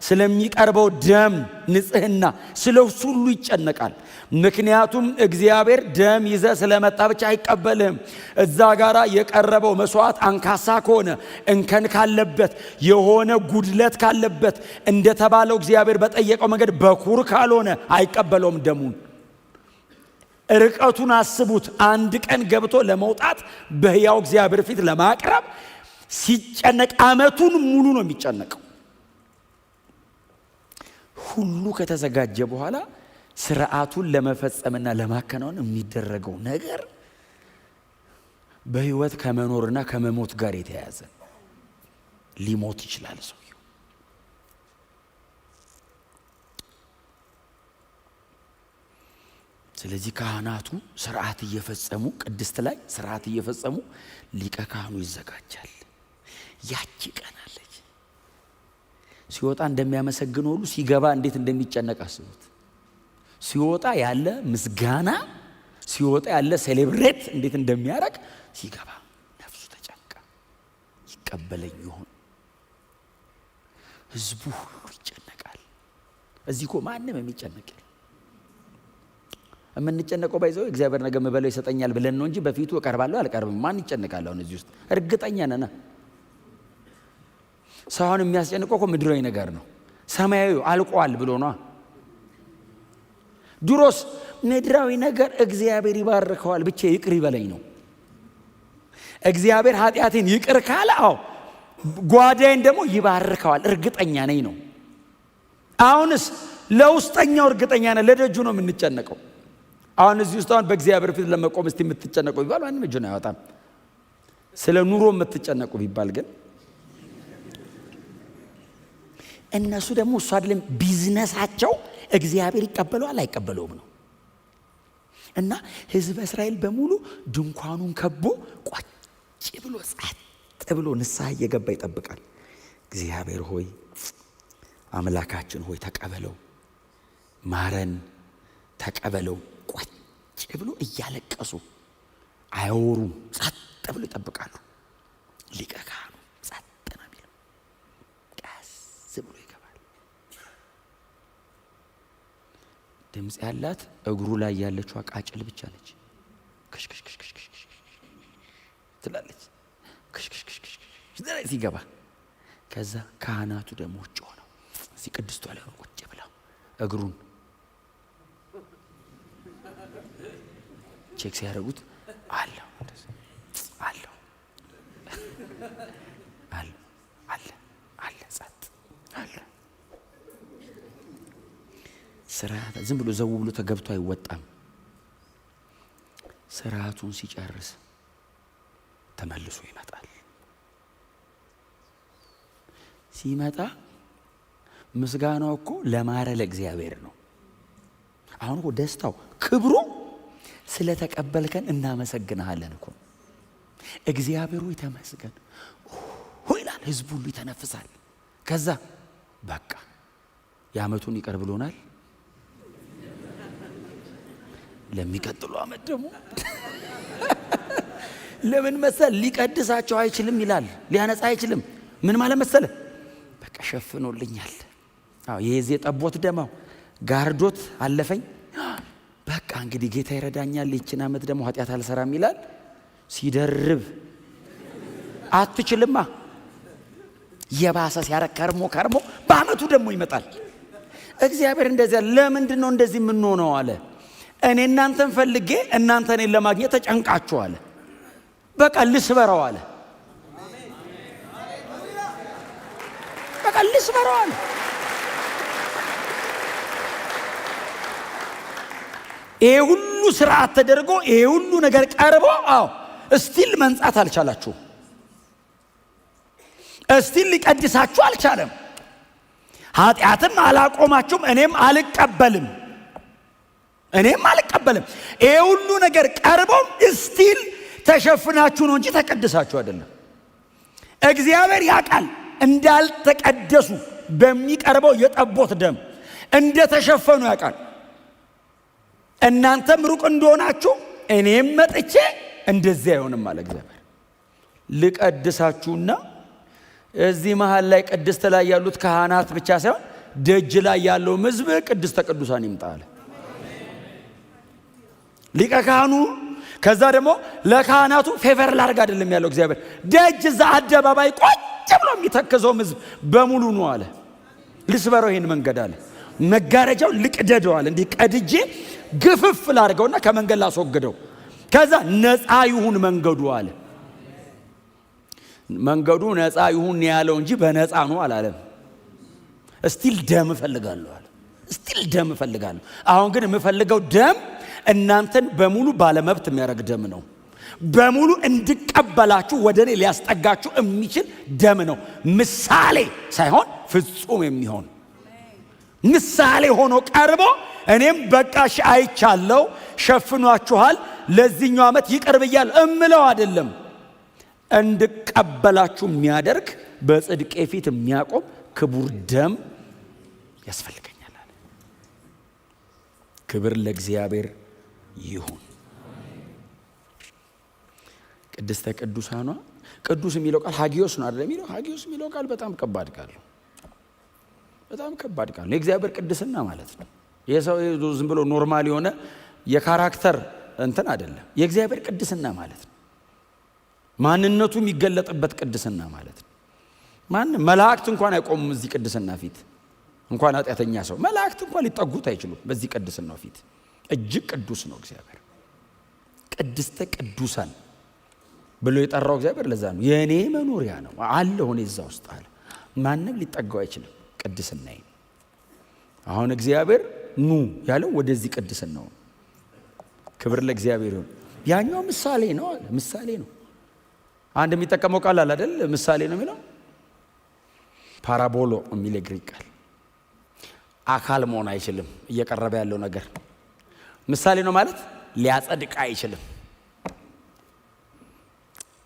ስለሚቀርበው ደም ንጽህና፣ ስለ ሁሉ ይጨነቃል። ምክንያቱም እግዚአብሔር ደም ይዘ ስለመጣ ብቻ አይቀበልህም። እዛ ጋራ የቀረበው መስዋዕት አንካሳ ከሆነ፣ እንከን ካለበት፣ የሆነ ጉድለት ካለበት፣ እንደተባለው እግዚአብሔር በጠየቀው መንገድ በኩር ካልሆነ አይቀበለውም ደሙን። ርቀቱን አስቡት። አንድ ቀን ገብቶ ለመውጣት በሕያው እግዚአብሔር ፊት ለማቅረብ ሲጨነቅ ዓመቱን ሙሉ ነው የሚጨነቀው። ሁሉ ከተዘጋጀ በኋላ ስርዓቱን ለመፈጸምና ለማከናወን የሚደረገው ነገር በሕይወት ከመኖርና ከመሞት ጋር የተያያዘ ሊሞት ይችላል ሰው። ስለዚህ ካህናቱ ስርዓት እየፈጸሙ ቅድስት ላይ ስርዓት እየፈጸሙ ሊቀ ካህኑ ይዘጋጃል። ያቺ ቀን አለች። ሲወጣ እንደሚያመሰግነው ሁሉ ሲገባ እንዴት እንደሚጨነቅ አስቡት። ሲወጣ ያለ ምስጋና፣ ሲወጣ ያለ ሴሌብሬት እንዴት እንደሚያረግ፣ ሲገባ ነፍሱ ተጨንቃ ይቀበለኝ ይሆን? ህዝቡ ሁሉ ይጨነቃል። እዚህ እኮ ማንም የሚጨነቅ የምንጨነቀው ባይዘው እግዚአብሔር ነገ መበለው ይሰጠኛል ብለን ነው እንጂ በፊቱ እቀርባለሁ አልቀርብም ማን ይጨነቃል? አሁን እዚህ ውስጥ እርግጠኛ ነን። ሰውን የሚያስጨንቀው እኮ ምድራዊ ነገር ነው። ሰማያዊ አልቋል ብሎ ነው። ድሮስ ምድራዊ ነገር እግዚአብሔር ይባርከዋል ብቻ ይቅር ይበለኝ ነው። እግዚአብሔር ኃጢአቴን ይቅር ካለ ጓዳዬን ደግሞ ይባርከዋል እርግጠኛ ነኝ ነው። አሁንስ ለውስጠኛው እርግጠኛ ነን፣ ለደጁ ነው የምንጨነቀው። አሁን እዚህ ውስጥ በእግዚአብሔር ፊት ለመቆም እስቲ የምትጨነቁ ቢባል ማንም እጁን አያወጣም። ስለ ኑሮ የምትጨነቁ ቢባል ግን እነሱ ደግሞ እሱ አይደለም ቢዝነሳቸው እግዚአብሔር ይቀበለዋል አይቀበለውም ነው። እና ሕዝበ እስራኤል በሙሉ ድንኳኑን ከቦ ቋጭ ብሎ ጸጥ ብሎ ንስሐ እየገባ ይጠብቃል። እግዚአብሔር ሆይ አምላካችን ሆይ ተቀበለው፣ ማረን፣ ተቀበለው። ቋጭ ብሎ እያለቀሱ አያወሩም፣ ጸጥ ብሎ ይጠብቃሉ። ሊቀ ካህኑ ጸጥ ነው የሚለው። ቀስ ብሎ ይገባል። ድምፅ ያላት እግሩ ላይ ያለችው ቃጭል ብቻ ነች። ክሽክሽክሽክሽ ትላለች። ክሽክሽክሽ ሲገባ ከዛ ካህናቱ ደግሞ ውጭ ሆነው እዚህ ቅድስቷ ላይ ቁጭ ብለው እግሩን ቼክ ሲያደርጉት አለው አለ ጸጥ አለ። ስርዓት ዝም ብሎ ዘው ብሎ ተገብቶ አይወጣም። ስርዓቱን ሲጨርስ ተመልሶ ይመጣል። ሲመጣ ምስጋናው እኮ ለማረ ለእግዚአብሔር ነው። አሁን እኮ ደስታው ክብሩ ስለተቀበልከን እናመሰግንሃለን እኮ። እግዚአብሔሩ ይተመስገን ይላል። ህዝቡ ሁሉ ይተነፍሳል። ከዛ በቃ የዓመቱን ይቀር ብሎናል። ለሚቀጥሉ ዓመት ደግሞ ለምን መሰል ሊቀድሳቸው አይችልም ይላል። ሊያነጻ አይችልም። ምን ማለት መሰለ? በቃ ሸፍኖልኛል። የዚህ ጠቦት ደማው ጋርዶት አለፈኝ። በቃ እንግዲህ ጌታ ይረዳኛል። ይችን ዓመት ደግሞ ኃጢአት አልሰራም ይላል። ሲደርብ አትችልማ። የባሰ ሲያረግ ከርሞ በዓመቱ ደግሞ ይመጣል። እግዚአብሔር እንደዚያ ለምንድን ነው እንደዚህ የምንሆነው አለ። እኔ እናንተን ፈልጌ እናንተ እኔን ለማግኘት ተጨንቃችሁ አለ። በቃ ልስበረው አለ። በቃ ልስበረው አለ። ይሄ ሁሉ ስርዓት ተደርጎ ይሄ ሁሉ ነገር ቀርቦ እስቲል መንጻት አልቻላችሁ። እስቲል ሊቀድሳችሁ አልቻለም። ኃጢአትም አላቆማችሁም። እኔም አልቀበልም። ይሄ ሁሉ ነገር ቀርቦም እስቲል ተሸፍናችሁ ነው እንጂ ተቀድሳችሁ አይደለም። እግዚአብሔር ያውቃል እንዳልተቀደሱ በሚቀርበው የጠቦት ደም እንደተሸፈኑ ያውቃል። እናንተም ሩቅ እንደሆናችሁ እኔም መጥቼ እንደዚህ አይሆንም አለ እግዚአብሔር። ልቀድሳችሁና እዚህ መሃል ላይ ቅድስት ላይ ያሉት ካህናት ብቻ ሳይሆን ደጅ ላይ ያለው ሕዝብ ቅድስተ ቅዱሳን ይምጣ አለ ሊቀ ካህኑ። ከዛ ደግሞ ለካህናቱ ፌቨር ላርግ አይደለም ያለው እግዚአብሔር። ደጅ እዛ አደባባይ ቁጭ ብሎ የሚተከዘው ሕዝብ በሙሉ ነው አለ። ልስበረው ይሄን መንገድ አለ። መጋረጃው ልቅደደው አለ። እንዲህ ቀድጄ ግፍፍ ላርገውና ከመንገድ ላስወግደው። ከዛ ነፃ ይሁን መንገዱ አለ። መንገዱ ነፃ ይሁን ያለው እንጂ በነፃ ነው አላለም። እስቲል ደም እፈልጋለሁ አለ። እስቲል ደም እፈልጋለሁ። አሁን ግን የምፈልገው ደም እናንተን በሙሉ ባለመብት የሚያደርግ ደም ነው። በሙሉ እንድቀበላችሁ ወደ እኔ ሊያስጠጋችሁ የሚችል ደም ነው። ምሳሌ ሳይሆን ፍጹም የሚሆን ምሳሌ ሆኖ ቀርቦ እኔም በቃሽ አይቻለው ሸፍኗችኋል፣ ለዚህኛው ዓመት ይቅር ብያለሁ እምለው አይደለም። እንድቀበላችሁ የሚያደርግ በጽድቄ ፊት የሚያቆም ክቡር ደም ያስፈልገኛል አለ። ክብር ለእግዚአብሔር ይሁን። ቅድስተ ቅዱሳኗ ቅዱስ የሚለው ቃል ሀጊዮስ ነው አይደል የሚለው? ሀጊዮስ የሚለው ቃል በጣም ከባድ ቃል ነው። በጣም ከባድ ቃል ነው። የእግዚአብሔር ቅድስና ማለት ነው። የሰው ዝም ብሎ ኖርማል የሆነ የካራክተር እንትን አይደለም። የእግዚአብሔር ቅድስና ማለት ነው። ማንነቱ የሚገለጥበት ቅድስና ማለት ነው። ማንም መላእክት እንኳን አይቆሙም እዚህ ቅድስና ፊት። እንኳን ኃጢአተኛ ሰው መላእክት እንኳን ሊጠጉት አይችሉም በዚህ ቅድስናው ፊት። እጅግ ቅዱስ ነው እግዚአብሔር። ቅድስተ ቅዱሳን ብሎ የጠራው እግዚአብሔር ለዛ ነው። የእኔ መኖሪያ ነው አለ ሆነ እዛ ውስጥ አለ። ማንም ሊጠጋው አይችልም ቅድስናዬ። አሁን እግዚአብሔር ኑ ያለው ወደዚህ ቅድስናው። ክብር ለእግዚአብሔር ይሁን። ያኛው ምሳሌ ነው አለ። ምሳሌ ነው። አንድ የሚጠቀመው ቃል አለ አይደል? ምሳሌ ነው የሚለው ፓራቦሎ የሚል ግሪክ ቃል። አካል መሆን አይችልም እየቀረበ ያለው ነገር። ምሳሌ ነው ማለት ሊያጸድቅ አይችልም።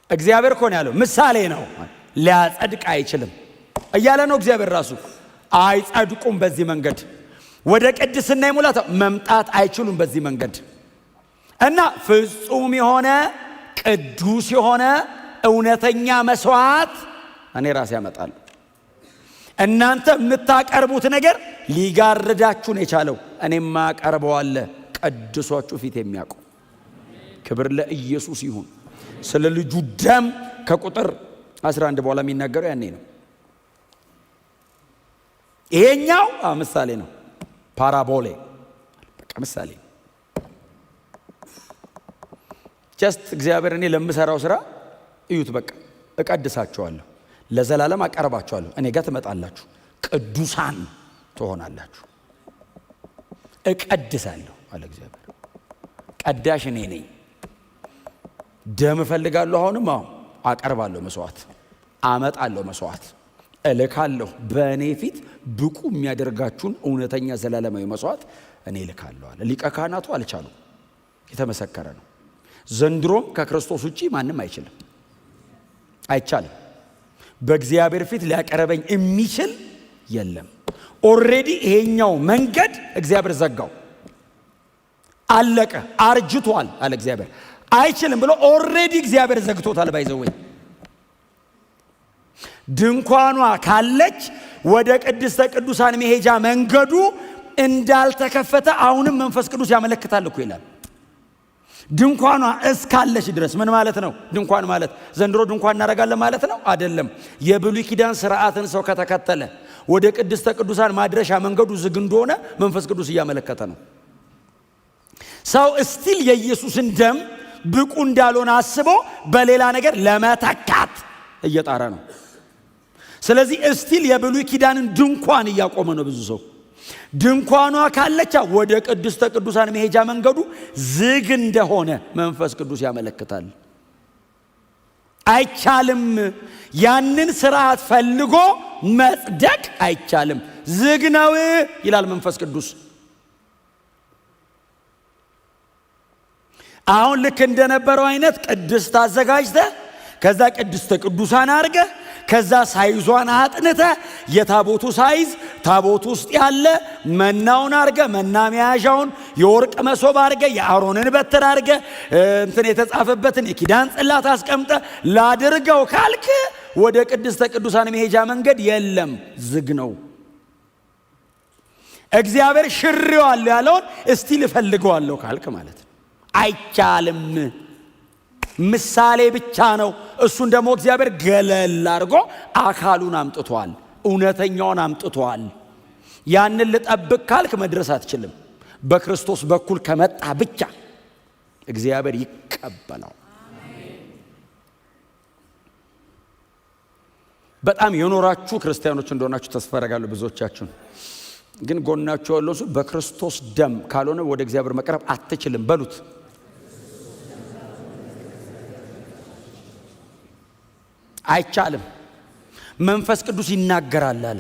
እግዚአብሔር እኮ ነው ያለው ምሳሌ ነው ሊያጸድቅ አይችልም እያለ ነው እግዚአብሔር ራሱ። አይጸድቁም በዚህ መንገድ፣ ወደ ቅድስና ሙላት መምጣት አይችሉም በዚህ መንገድ። እና ፍጹም የሆነ ቅዱስ የሆነ እውነተኛ መስዋዕት እኔ ራሴ ያመጣለሁ። እናንተ የምታቀርቡት ነገር ሊጋርዳችሁ ነው የቻለው። እኔማ አቀርበዋለ ቀድሷችሁ ፊት የሚያውቁ። ክብር ለኢየሱስ ይሁን። ስለ ልጁ ደም ከቁጥር 11 በኋላ የሚናገረው ያኔ ነው። ይሄኛው ምሳሌ ነው። ፓራቦሌ በቃ ምሳሌ። ጀስት እግዚአብሔር እኔ ለምሰራው ስራ እዩት። በቃ እቀድሳችኋለሁ፣ ለዘላለም አቀርባችኋለሁ፣ እኔ ጋር ትመጣላችሁ፣ ቅዱሳን ትሆናላችሁ። እቀድሳለሁ አለ እግዚአብሔር። ቀዳሽ እኔ ነኝ። ደም እፈልጋለሁ። አሁንም አቀርባለሁ መስዋዕት፣ አመጣለሁ መስዋዕት፣ እልካለሁ። በእኔ ፊት ብቁ የሚያደርጋችሁን እውነተኛ ዘላለማዊ መስዋዕት እኔ እልካለሁ አለ። ሊቀ ካህናቱ አልቻሉም፣ የተመሰከረ ነው። ዘንድሮም ከክርስቶስ ውጪ ማንም አይችልም፣ አይቻልም። በእግዚአብሔር ፊት ሊያቀርበኝ የሚችል የለም። ኦልሬዲ ይሄኛው መንገድ እግዚአብሔር ዘጋው፣ አለቀ፣ አርጅቷል አለ እግዚአብሔር። አይችልም ብሎ ኦልሬዲ እግዚአብሔር ዘግቶታል። ባይዘወኝ ድንኳኗ ካለች ወደ ቅድስተ ቅዱሳን መሄጃ መንገዱ እንዳልተከፈተ አሁንም መንፈስ ቅዱስ ያመለክታል እኮ ይላል። ድንኳኗ እስካለች ድረስ ምን ማለት ነው? ድንኳን ማለት ዘንድሮ ድንኳን እናደርጋለን ማለት ነው አይደለም። የብሉይ ኪዳን ስርዓትን ሰው ከተከተለ ወደ ቅድስተ ቅዱሳን ማድረሻ መንገዱ ዝግ እንደሆነ መንፈስ ቅዱስ እያመለከተ ነው። ሰው እስቲል የኢየሱስን ደም ብቁ እንዳልሆነ አስቦ በሌላ ነገር ለመተካት እየጣረ ነው። ስለዚህ እስቲል የብሉይ ኪዳንን ድንኳን እያቆመ ነው ብዙ ሰው። ድንኳኗ ካለች ወደ ቅድስተ ቅዱሳን መሄጃ መንገዱ ዝግ እንደሆነ መንፈስ ቅዱስ ያመለክታል። አይቻልም። ያንን ስርዓት ፈልጎ መጽደቅ አይቻልም፣ ዝግ ነው ይላል መንፈስ ቅዱስ። አሁን ልክ እንደነበረው አይነት ቅድስት አዘጋጅተ ከዛ ቅድስተ ቅዱሳን አርገ ከዛ ሳይዟን አጥንተ የታቦቱ ሳይዝ ታቦቱ ውስጥ ያለ መናውን አርገ መና መያዣውን የወርቅ መሶብ አርገ የአሮንን በትር አርገ እንትን የተጻፈበትን የኪዳን ጽላት አስቀምጠ ላድርገው ካልክ ወደ ቅድስተ ቅዱሳን መሄጃ መንገድ የለም፣ ዝግ ነው። እግዚአብሔር ሽሬዋለሁ ያለውን እስቲ ልፈልገዋለሁ ካልክ ማለት ነው አይቻልም። ምሳሌ ብቻ ነው። እሱን ደግሞ እግዚአብሔር ገለል አድርጎ አካሉን አምጥቷል፣ እውነተኛውን አምጥቷል። ያንን ልጠብቅ ካልክ መድረስ አትችልም። በክርስቶስ በኩል ከመጣ ብቻ እግዚአብሔር ይቀበላል። በጣም የኖራችሁ ክርስቲያኖች እንደሆናችሁ ተስፋ አደርጋለሁ። ብዙዎቻችሁ ግን ጎናችሁ ያለው ሰው በክርስቶስ ደም ካልሆነ ወደ እግዚአብሔር መቅረብ አትችልም በሉት። አይቻልም። መንፈስ ቅዱስ ይናገራል አለ።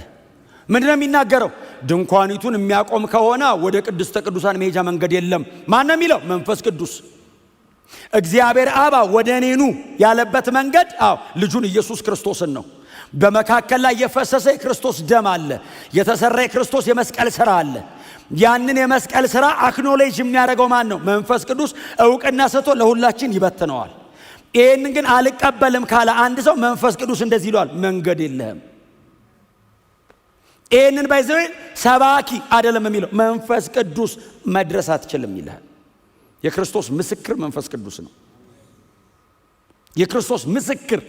ምንድነው የሚናገረው? ድንኳኒቱን የሚያቆም ከሆነ ወደ ቅድስተ ቅዱሳን መሄጃ መንገድ የለም። ማን ነው የሚለው? መንፈስ ቅዱስ። እግዚአብሔር አብ ወደ እኔ ኑ ያለበት መንገድ ልጁን ኢየሱስ ክርስቶስን ነው። በመካከል ላይ የፈሰሰ የክርስቶስ ደም አለ፣ የተሰራ የክርስቶስ የመስቀል ሥራ አለ። ያንን የመስቀል ሥራ አክኖሌጅ የሚያደርገው ማን ነው? መንፈስ ቅዱስ እውቅና ሰጥቶ ለሁላችን ይበትነዋል። ይህንን ግን አልቀበልም ካለ አንድ ሰው መንፈስ ቅዱስ እንደዚህ ይለዋል፣ መንገድ የለህም። ይህንን ባይዘው ሰባኪ አይደለም የሚለው መንፈስ ቅዱስ መድረስ አትችልም ይላል። የክርስቶስ ምስክር መንፈስ ቅዱስ ነው። የክርስቶስ ምስክር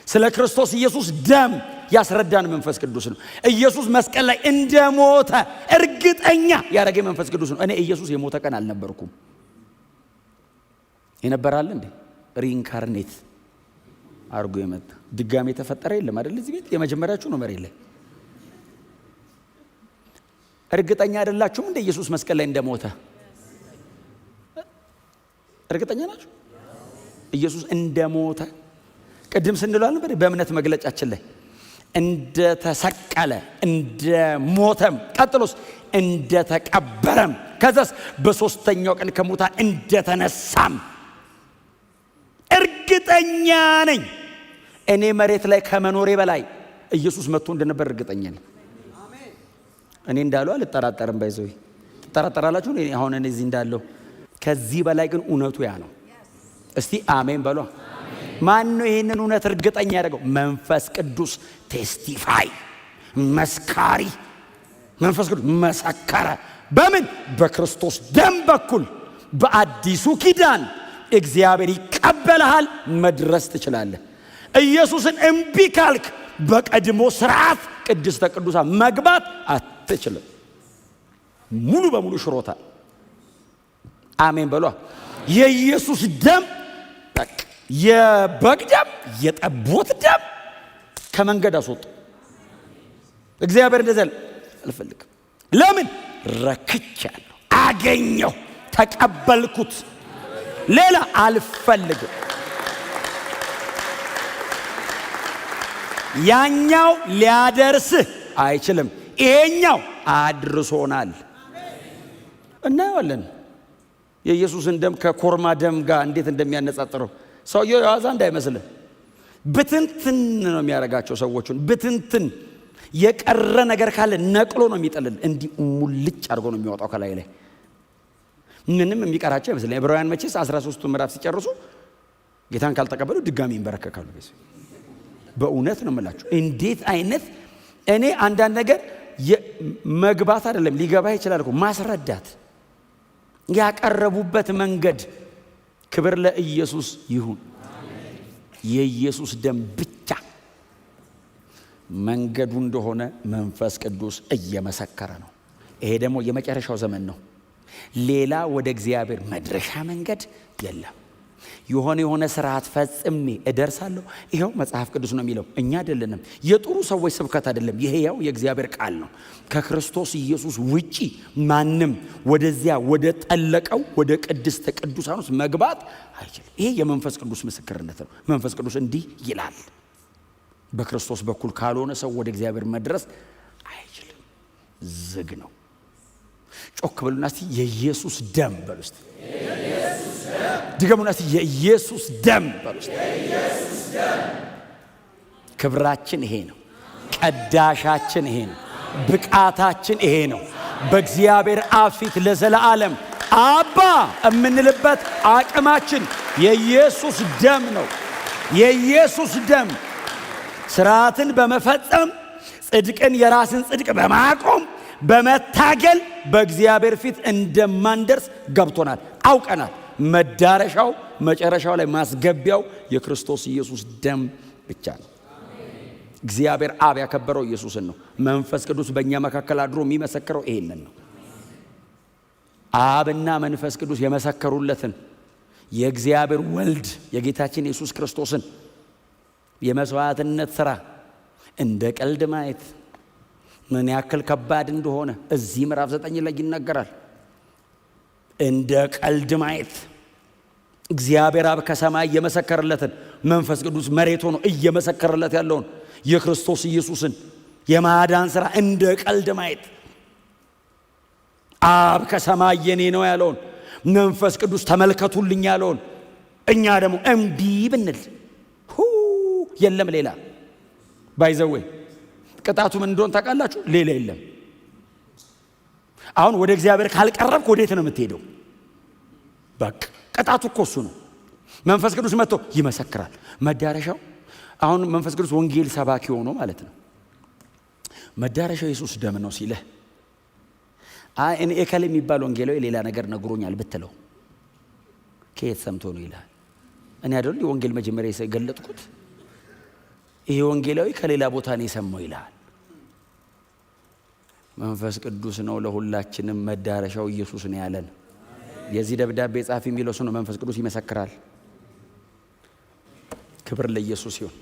ስለ ክርስቶስ ኢየሱስ ደም ያስረዳን መንፈስ ቅዱስ ነው። ኢየሱስ መስቀል ላይ እንደሞተ እርግጠኛ ያደረገ መንፈስ ቅዱስ ነው። እኔ ኢየሱስ የሞተ ቀን አልነበርኩም። ይነበራል እንዴ? ሪኢንካርኔት አርጎ የመጣ ድጋሜ የተፈጠረ የለም አይደል? እዚህ ቤት የመጀመሪያችሁ ነው መሬት ላይ። እርግጠኛ አይደላችሁም እንደ ኢየሱስ መስቀል ላይ እንደሞተ? እርግጠኛ ናችሁ? ኢየሱስ እንደሞተ ቅድም ስንሏል ነበር በእምነት መግለጫችን ላይ እንደተሰቀለ እንደሞተም፣ ቀጥሎስ እንደተቀበረም፣ ከዛስ በሶስተኛው ቀን ከሙታን እንደተነሳም እርግጠኛ ነኝ። እኔ መሬት ላይ ከመኖሬ በላይ ኢየሱስ መጥቶ እንደነበር እርግጠኛ ነኝ። እኔ እንዳለው አልጠራጠርም። ባይዘው ትጠራጠራላችሁ? እኔ አሁን እዚህ እንዳለው ከዚህ በላይ ግን እውነቱ ያ ነው። እስቲ አሜን በሉ። ማን ነው ይሄንን እውነት እርግጠኛ ያደረገው? መንፈስ ቅዱስ ቴስቲፋይ መስካሪ። መንፈስ ቅዱስ መሰከረ። በምን? በክርስቶስ ደም በኩል በአዲሱ ኪዳን እግዚአብሔር ይቀበልሃል፣ መድረስ ትችላለህ። ኢየሱስን እምቢ ካልክ በቀድሞ ስርዓት ቅድስተ ቅዱሳን መግባት አትችልም። ሙሉ በሙሉ ሽሮታል። አሜን በሏ። የኢየሱስ ደም የበግ ደም የጠቦት ደም ከመንገድ አስወጣ። እግዚአብሔር እንደዛ አልፈልግም። ለምን? ረክቻለሁ፣ አገኘሁ፣ ተቀበልኩት። ሌላ አልፈልግም። ያኛው ሊያደርስህ አይችልም፣ ይሄኛው አድርሶናል። እናየዋለን የኢየሱስን ደም ከኮርማ ደም ጋር እንዴት እንደሚያነጻጽረው። ሰውየው የዋዛ እንዳይመስልህ ብትንትን ነው የሚያደርጋቸው ሰዎቹን። ብትንትን የቀረ ነገር ካለ ነቅሎ ነው የሚጥልል። እንዲህ ሙልጭ አድርጎ ነው የሚወጣው ከላይ ላይ። ምንም የሚቀራቸው አይመስልም። ዕብራውያን መቼስ 13ቱ ምዕራፍ ሲጨርሱ ጌታን ካልተቀበሉ ድጋሚ ይንበረከካሉ። በእውነት ነው የምላችሁ። እንዴት አይነት እኔ አንዳንድ ነገር መግባት አይደለም ሊገባ ይችላል እኮ ማስረዳት ያቀረቡበት መንገድ። ክብር ለኢየሱስ ይሁን። የኢየሱስ ደም ብቻ መንገዱ እንደሆነ መንፈስ ቅዱስ እየመሰከረ ነው። ይሄ ደግሞ የመጨረሻው ዘመን ነው። ሌላ ወደ እግዚአብሔር መድረሻ መንገድ የለም። የሆነ ስርዓት ፈጽሜ እደርሳለሁ። ይሄው መጽሐፍ ቅዱስ ነው የሚለው፣ እኛ አይደለንም። የጥሩ ሰዎች ስብከት አይደለም። ይሄ ያው የእግዚአብሔር ቃል ነው። ከክርስቶስ ኢየሱስ ውጪ ማንም ወደዚያ ወደ ጠለቀው ወደ ቅድስተ ቅዱሳን ውስጥ መግባት አይችልም። ይሄ የመንፈስ ቅዱስ ምስክርነት ነው። መንፈስ ቅዱስ እንዲህ ይላል፣ በክርስቶስ በኩል ካልሆነ ሰው ወደ እግዚአብሔር መድረስ አይችልም። ዝግ ነው። ጮክ በሉና እስቲ የኢየሱስ ደም በሉ እስቲ። ድገሙና እስቲ የኢየሱስ ደም በሉ እስቲ። ክብራችን ይሄ ነው። ቀዳሻችን ይሄ ነው። ብቃታችን ይሄ ነው። በእግዚአብሔር አብ ፊት ለዘላለም አባ የምንልበት አቅማችን የኢየሱስ ደም ነው። የኢየሱስ ደም ስርዓትን በመፈጸም ጽድቅን የራስን ጽድቅ በማቆም በመታገል በእግዚአብሔር ፊት እንደማንደርስ ገብቶናል፣ አውቀናል። መዳረሻው መጨረሻው ላይ ማስገቢያው የክርስቶስ ኢየሱስ ደም ብቻ ነው። እግዚአብሔር አብ ያከበረው ኢየሱስን ነው። መንፈስ ቅዱስ በእኛ መካከል አድሮ የሚመሰክረው ይሄንን ነው። አብና መንፈስ ቅዱስ የመሰከሩለትን የእግዚአብሔር ወልድ የጌታችን ኢየሱስ ክርስቶስን የመስዋዕትነት ሥራ እንደ ቀልድ ማየት ምን ያክል ከባድ እንደሆነ እዚህ ምዕራፍ 9 ላይ ይናገራል። እንደ ቀልድ ማየት እግዚአብሔር አብ ከሰማይ እየመሰከረለትን መንፈስ ቅዱስ መሬት ሆኖ እየመሰከረለት ያለውን የክርስቶስ ኢየሱስን የማዳን ሥራ እንደ ቀልድ ማየት፣ አብ ከሰማይ የኔ ነው ያለውን መንፈስ ቅዱስ ተመልከቱልኝ ያለውን እኛ ደግሞ እምቢ ብንል የለም ሌላ ባይዘዌ ቅጣቱ ምን እንደሆነ ታውቃላችሁ? ሌላ የለም። አሁን ወደ እግዚአብሔር ካልቀረብክ ወዴት ነው የምትሄደው? በቃ ቅጣቱ እኮ እሱ ነው። መንፈስ ቅዱስ መጥቶ ይመሰክራል። መዳረሻው አሁን መንፈስ ቅዱስ ወንጌል ሰባኪ ሆኖ ማለት ነው። መዳረሻው ኢየሱስ ደም ነው ሲልህ እኔ እከሌ የሚባል ወንጌላዊ ሌላ ነገር ነግሮኛል ብትለው ከየት ሰምቶ ነው ይላል። እኔ አይደል የወንጌል መጀመሪያ የገለጥኩት ይሄ ወንጌላዊ ከሌላ ቦታ ነው የሰማው ይላል። መንፈስ ቅዱስ ነው ለሁላችንም መዳረሻው ኢየሱስ ነው ያለን። የዚህ ደብዳቤ ጻፊ የሚለው እሱ ነው። መንፈስ ቅዱስ ይመሰክራል። ክብር ለኢየሱስ ይሁን።